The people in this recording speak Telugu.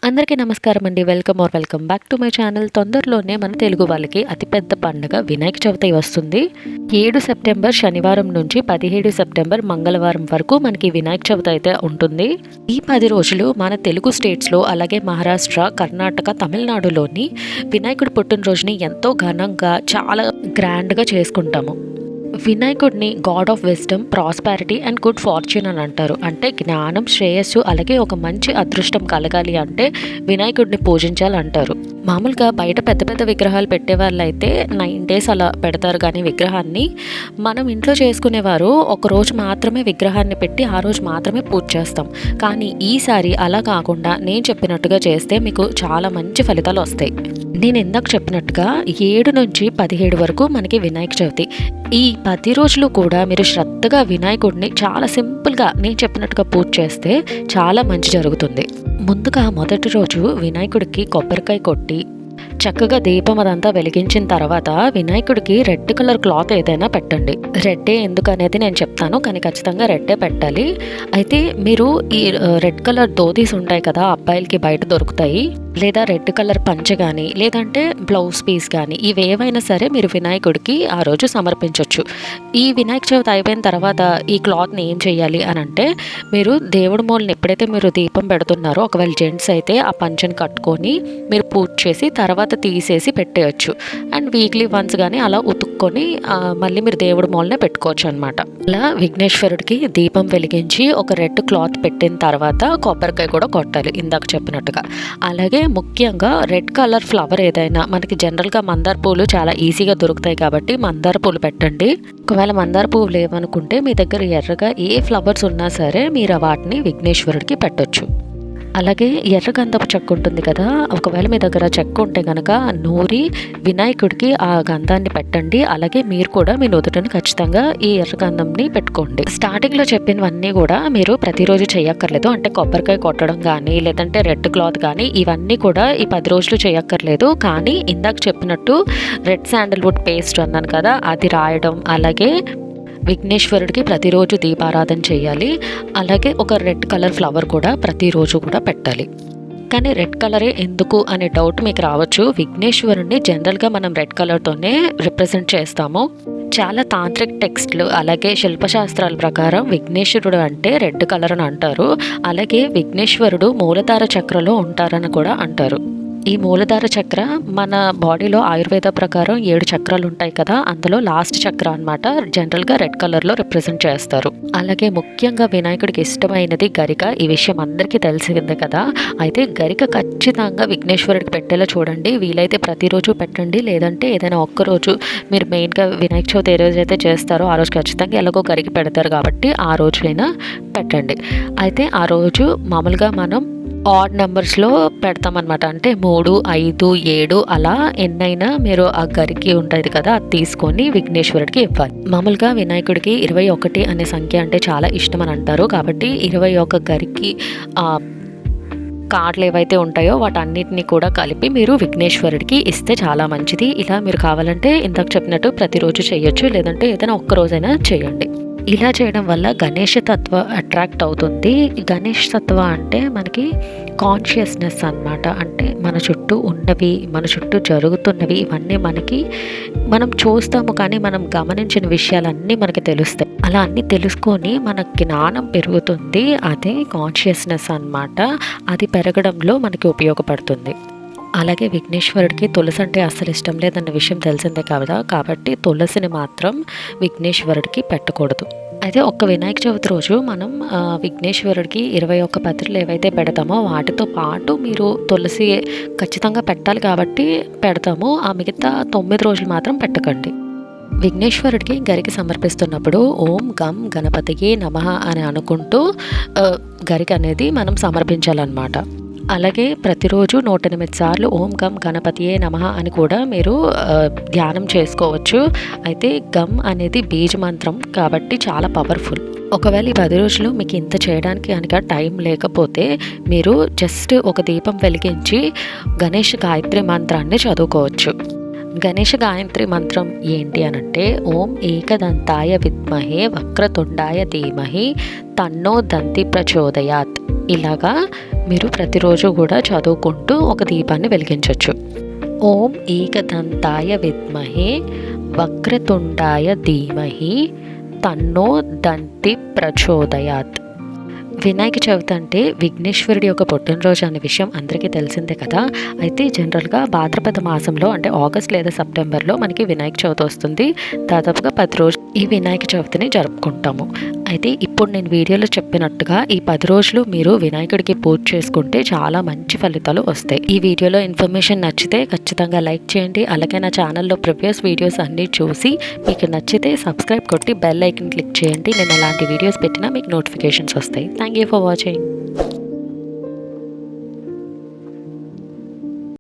అందరికీ నమస్కారం అండి. Welcome back to my channel. తొందరలోనే మన తెలుగు వాళ్ళకి అతిపెద్ద పండుగ వినాయక చవితి వస్తుంది. 7 సెప్టెంబర్ శనివారం నుంచి 17 సెప్టెంబర్ మంగళవారం వరకు మనకి వినాయక చవితి అయితే ఉంటుంది. ఈ 10 రోజులు మన తెలుగు స్టేట్స్లో అలాగే మహారాష్ట్ర, కర్ణాటక, తమిళనాడులోని వినాయకుడి పుట్టినరోజుని ఎంతో ఘనంగా చాలా గ్రాండ్గా చేసుకుంటాము. వినాయకుడిని God of wisdom, prosperity and good fortune అని అంటారు. అంటే జ్ఞానం, శ్రేయస్సు అలాగే ఒక మంచి అదృష్టం కలగాలి అంటే వినాయకుడిని పూజించాలంటారు. మామూలుగా బయట పెద్ద పెద్ద విగ్రహాలు పెట్టే వాళ్ళు అయితే 9 days అలా పెడతారు. కానీ విగ్రహాన్ని మనం ఇంట్లో చేసుకునేవారు ఒకరోజు మాత్రమే విగ్రహాన్ని పెట్టి ఆ రోజు మాత్రమే పూజ చేస్తాం. కానీ ఈసారి అలా కాకుండా నేను చెప్పినట్టుగా చేస్తే మీకు చాలా మంచి ఫలితాలు వస్తాయి. నేను ఇందాక చెప్పినట్టుగా 7 నుంచి 17 వరకు మనకి వినాయక చవితి. ఈ 10 రోజులు కూడా మీరు శ్రద్ధగా వినాయకుడిని చాలా సింపుల్గా నేను చెప్పినట్టుగా పూజ చేస్తే చాలా మంచి జరుగుతుంది. ముందుగా మొదటి రోజు వినాయకుడికి కొబ్బరికాయ కొట్టి చక్కగా దీపం అదంతా వెలిగించిన తర్వాత వినాయకుడికి రెడ్ కలర్ క్లాత్ ఏదైనా పెట్టండి. రెడ్డే ఎందుకు అనేది నేను చెప్తాను, కానీ ఖచ్చితంగా రెడ్డే పెట్టాలి. అయితే మీరు ఈ రెడ్ కలర్ ధోతీస్ ఉంటాయి కదా, అబ్బాయిలకి బయట దొరుకుతాయి, లేదా రెడ్ కలర్ పంచె కానీ లేదంటే బ్లౌజ్ పీస్ కానీ ఇవేవైనా సరే మీరు వినాయకుడికి ఆ రోజు సమర్పించవచ్చు. ఈ వినాయక చవితి అయిపోయిన తర్వాత ఈ క్లాత్ని ఏం చేయాలి అని అంటే, మీరు దేవుడి మూలని ఎప్పుడైతే మీరు దీపం పెడుతున్నారో ఒకవేళ జెంట్స్ అయితే ఆ పంచెని కట్టుకొని మీరు పూజ చేసి తర్వాత తీసేసి పెట్టేయచ్చు. అండ్ వీక్లీ వన్స్ కానీ అలా ఉతుక్కొని మళ్ళీ మీరు దేవుడి మూలనే పెట్టుకోవచ్చు అనమాట. అలా విఘ్నేశ్వరుడికి దీపం వెలిగించి ఒక రెడ్ క్లాత్ పెట్టిన తర్వాత కొబ్బరికాయ కూడా కొట్టాలి ఇందాక చెప్పినట్టుగా. అలాగే ముఖ్యంగా రెడ్ కలర్ ఫ్లవర్ ఏదైనా, మనకి జనరల్గా మందార పూలు చాలా ఈజీగా దొరుకుతాయి కాబట్టి మందార పూలు పెట్టండి. ఒకవేళ మందార పువ్వు లేవనుకుంటే మీ దగ్గర ఎర్రగా ఏ ఫ్లవర్స్ ఉన్నా సరే మీరు వాటిని విఘ్నేశ్వరుడికి పెట్టొచ్చు. అలాగే ఎర్ర గంధపు చెక్క ఉంటుంది కదా, ఒకవేళ మీ దగ్గర చెక్క ఉంటే కనుక నూరి వినాయకుడికి ఆ గంధాన్ని పెట్టండి. అలాగే మీరు కూడా మీ నుదుటిని ఖచ్చితంగా ఈ ఎర్ర గంధంని పెట్టుకోండి. స్టార్టింగ్లో చెప్పినవన్నీ కూడా మీరు ప్రతిరోజు చేయక్కర్లేదు. అంటే కొబ్బరికాయ కొట్టడం కానీ లేదంటే రెడ్ క్లాత్ కానీ ఇవన్నీ కూడా ఈ 10 రోజులు చేయక్కర్లేదు. కానీ ఇందాక చెప్పినట్టు రెడ్ శాండల్వుడ్ పేస్ట్ అన్నాను కదా, అది రాయడం, అలాగే విఘ్నేశ్వరుడికి ప్రతిరోజు దీపారాధన చేయాలి. అలాగే ఒక రెడ్ కలర్ ఫ్లవర్ కూడా ప్రతిరోజు కూడా పెట్టాలి. కానీ రెడ్ కలరే ఎందుకు అనే డౌట్ మీకు రావచ్చు. విఘ్నేశ్వరుడిని జనరల్గా మనం రెడ్ కలర్తోనే రిప్రజెంట్ చేస్తాము. చాలా తాంత్రిక్ టెక్స్ట్లు అలాగే శిల్పశాస్త్రాల ప్రకారం విఘ్నేశ్వరుడు అంటే రెడ్ కలర్ అని అంటారు. అలాగే విఘ్నేశ్వరుడు మూలధార చక్రలో ఉంటారని కూడా అంటారు. ఈ మూలధార చక్ర మన బాడీలో ఆయుర్వేద ప్రకారం 7 చక్రాలు ఉంటాయి కదా, అందులో లాస్ట్ చక్ర అనమాట. జనరల్గా రెడ్ కలర్లో రిప్రజెంట్ చేస్తారు. అలాగే ముఖ్యంగా వినాయకుడికి ఇష్టమైనది గరిక. ఈ విషయం అందరికీ తెలిసిందే కదా. అయితే గరిక ఖచ్చితంగా విఘ్నేశ్వరుడికి పెట్టేలా చూడండి. వీలైతే ప్రతిరోజు పెట్టండి, లేదంటే ఏదైనా ఒక్కరోజు మీరు మెయిన్గా వినాయక చవితి ఏ రోజు అయితే చేస్తారో ఆ రోజు ఖచ్చితంగా ఎలాగో గరికి పెడతారు కాబట్టి ఆ రోజులైనా పెట్టండి. అయితే ఆ రోజు మామూలుగా మనం ఆడ్ నెంబర్స్లో పెడతామన్నమాట. అంటే 3, 5, 7 అలా ఎన్నైనా మీరు ఆ గరికి ఉంటుంది కదా అది తీసుకొని విఘ్నేశ్వరుడికి ఇవ్వాలి. మామూలుగా వినాయకుడికి 21 అనే సంఖ్య అంటే చాలా ఇష్టం అని అంటారు. కాబట్టి 21 గరికి కార్డులు ఏవైతే ఉంటాయో వాటన్నిటిని కూడా కలిపి మీరు విఘ్నేశ్వరుడికి ఇస్తే చాలా మంచిది. ఇలా మీరు కావాలంటే ఇందాక చెప్పినట్టు ప్రతిరోజు చేయొచ్చు, లేదంటే ఏదైనా ఒక్కరోజైనా చేయండి. ఇలా చేయడం వల్ల గణేష తత్వ అట్రాక్ట్ అవుతుంది. గణేష్ తత్వ అంటే మనకి కాన్షియస్నెస్ అన్నమాట. అంటే మన చుట్టూ ఉన్నవి, మన చుట్టూ జరుగుతున్నవి ఇవన్నీ మనం చూస్తాము, కానీ మనం గమనించిన విషయాలన్నీ మనకి తెలుస్తాయి. అలా అన్నీ తెలుసుకొని మన జ్ఞానం పెరుగుతుంది. అదే కాన్షియస్నెస్ అన్నమాట. అది పెరగడంలో మనకి ఉపయోగపడుతుంది. అలాగే విఘ్నేశ్వరుడికి తులసి అంటే అస్సలు ఇష్టం లేదన్న విషయం తెలిసిందే కదా, కాబట్టి తులసిని మాత్రం విఘ్నేశ్వరుడికి పెట్టకూడదు. అయితే ఒక్క వినాయక చవితి రోజు మనం విఘ్నేశ్వరుడికి 21 పత్రులు ఏవైతే పెడతామో వాటితో పాటు మీరు తులసి ఖచ్చితంగా పెట్టాలి కాబట్టి పెడతాము. ఆ మిగతా 9 రోజులు మాత్రం పెట్టకండి. విఘ్నేశ్వరుడికి గరికి సమర్పిస్తున్నప్పుడు ఓం గం గణపతికి నమః అని అనుకుంటూ గరికి అనేది మనం సమర్పించాలన్నమాట. అలాగే ప్రతిరోజు 108 సార్లు ఓం గం గణపతియే నమః అని కూడా మీరు ధ్యానం చేసుకోవచ్చు. అయితే గమ్ అనేది బీజ మంత్రం కాబట్టి చాలా పవర్ఫుల్. ఒకవేళ ఈ 10 రోజులు మీకు ఇంత చేయడానికి కనుక టైం లేకపోతే మీరు జస్ట్ ఒక దీపం వెలిగించి గణేష్ గాయత్రి మంత్రాన్ని చదువుకోవచ్చు. గణేష గాయత్రి మంత్రం ఏంటి అనంటే ఓం ఏకదంతాయ విద్మహే వక్రతుండాయ ధీమహి తన్నో దంతి ప్రచోదయాత్. ఇలాగా మీరు ప్రతిరోజు కూడా చదువుకుంటూ ఒక దీపాన్ని వెలిగించవచ్చు. ఓం ఏకదంతాయ విద్మహే వక్రతుండాయ ధీమహి తన్నో దంతి ప్రచోదయాత్. వినాయక చవితి అంటే విఘ్నేశ్వరుడి యొక్క పుట్టినరోజు అనే విషయం అందరికీ తెలిసిందే కదా. అయితే జనరల్గా భాద్రపద మాసంలో అంటే ఆగస్ట్ లేదా సెప్టెంబర్లో మనకి వినాయక చవితి వస్తుంది. దాదాపుగా 10 రోజులు ఈ వినాయక చవితిని జరుపుకుంటాము. అయితే ఇప్పుడు నేను వీడియోలో చెప్పినట్టుగా ఈ 10 రోజులు మీరు వినాయకుడికి పూజ చేసుకుంటే చాలా మంచి ఫలితాలు వస్తాయి. ఈ వీడియోలో ఇన్ఫర్మేషన్ నచ్చితే ఖచ్చితంగా లైక్ చేయండి. అలాగే నా ఛానల్లో ప్రీవియస్ వీడియోస్ అన్నీ చూసి మీకు నచ్చితే సబ్స్క్రైబ్ కొట్టి బెల్ ఐకన్ క్లిక్ చేయండి. నేను అలాంటి వీడియోస్ పెట్టినా మీకు నోటిఫికేషన్స్ వస్తాయి. Thank you for watching.